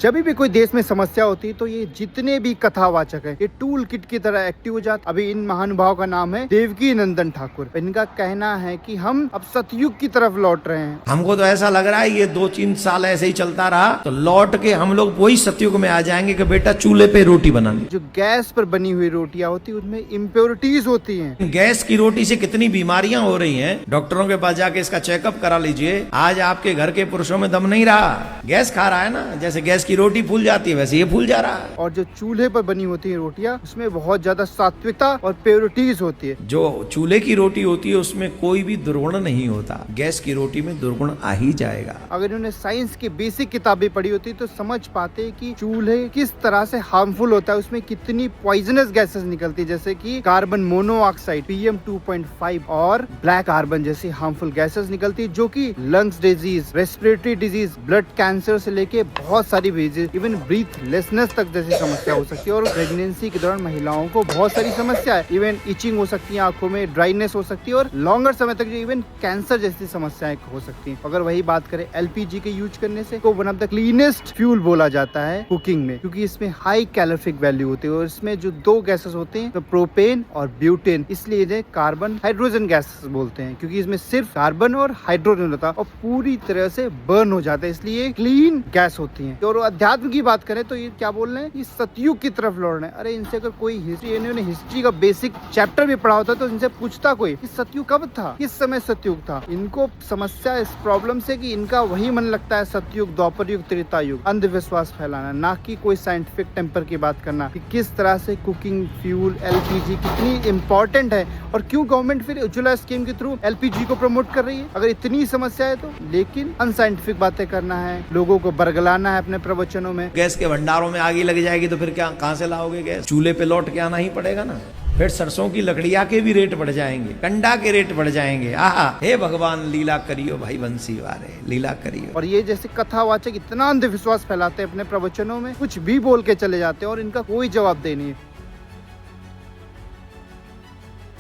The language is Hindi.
जब भी कोई देश में समस्या होती है तो ये जितने भी कथावाचक है ये टूल किट की तरह एक्टिव हो जाते। अभी इन महानुभाव का नाम है देवकी नंदन ठाकुर। इनका कहना है कि हम अब सतयुग की तरफ लौट रहे हैं। हमको तो ऐसा लग रहा है ये 2-3 साल ऐसे ही चलता रहा तो लौट के हम लोग वही सतयुग में आ जाएंगे कि बेटा चूल्हे पे रोटी बनानी। जो गैस पर बनी हुई रोटियां होती है उनमें इम्प्योरिटीज होती हैं। गैस की रोटी से कितनी बीमारियां हो रही हैं। डॉक्टरों के पास जाके इसका चेकअप करा लीजिए। आज आपके घर के पुरुषों में दम नहीं रहा, गैस खा रहा है ना। जैसे गैस की रोटी फूल जाती है वैसे ये फूल जा रहा है। और जो चूल्हे पर बनी होती है रोटियां उसमें बहुत ज्यादा सात्विकता और प्योरिटीज होती है। जो चूल्हे की रोटी होती है उसमें कोई भी दुर्गुण नहीं होता, गैस की रोटी में दुर्गुण आ ही जाएगा। अगर इन्होंने साइंस की बेसिक किताबें पढ़ी होती तो समझ पाते कि चूल्हे किस तरह से हार्मफुल होता है, उसमें कितनी पॉइजनस गैसेस निकलती है जैसे कि कार्बन मोनोऑक्साइड PM 2.5 और ब्लैक कार्बन जैसी हार्मफुल गैसेस निकलती है जो कि lungs disease, respiratory disease, blood cancer से लेके बहुत सारी डिजीज, इवन ब्रीथलेसनेस तक जैसी समस्या हो सकती है। और प्रेगनेंसी के दौरान महिलाओं को बहुत सारी समस्या है, इवन इचिंग हो सकती है, आंखों में ड्राइनेस हो सकती है और लॉन्गर समय तक इवन कैंसर जैसी समस्याएं हो सकती हैं। अगर वही बात करें LPG के यूज करने से तो one of the cleanest fuel बोला जाता है कुकिंग में, क्योंकि इसमें हाई कैलोरिफिक वैल्यू होती है और इसमें जो दो गैसेस होते हैं तो प्रोपेन और ब्यूटेन, इसलिए इन्हें कार्बन हाइड्रोजन गैसेस बोलते हैं क्योंकि इसमें सिर्फ कार्बन और हाइड्रोजन होता है और पूरी तरह से बर्न हो जाता है, इसलिए क्लीन गैस होती है। और अध्यात्म की बात करें तो ये क्या बोल रहे हैं कि सतयुग की तरफ लौट रहे हैं। अरे इनसे अगर कोई हिस्ट्री का बेसिक चैप्टर भी पढ़ा होता तो इनसे पूछता कोई कि सतयुग कब था, किस समय सतयुग था। इनको समस्या इस प्रॉब्लम से कि इनका वही मन लगता है सतयुग, द्वापर युग, त्रेता युग, अंधविश्वास फैलाना, ना कि कोई साइंटिफिक टेम्पर की बात करना कि किस तरह से कुकिंग फ्यूल LPG कितनी इंपॉर्टेंट है और क्यों गवर्नमेंट फिर उज्ज्वला स्कीम के थ्रू LPG को प्रमोट कर रही है अगर इतनी समस्या है तो। लेकिन अनसाइंटिफिक बातें करना है, लोगों को बरगलाना है अपने प्रवचनों में। गैस के भंडारों में आग लग जाएगी तो फिर क्या, कहां से लाओगे गैस? चूल्हे पे लौट के आना ही पड़ेगा ना। फिर सरसों की लकड़ियां के भी रेट बढ़ जाएंगे, कंडा के रेट बढ़ जाएंगे। आहा, हे भगवान लीला करियो भाई बंसी वाले, लीला करियो। और ये जैसे कथावाचक इतना अंधविश्वास फैलाते हैं अपने प्रवचनों में, कुछ भी बोल के चले जाते हैं और इनका कोई जवाब नहीं है।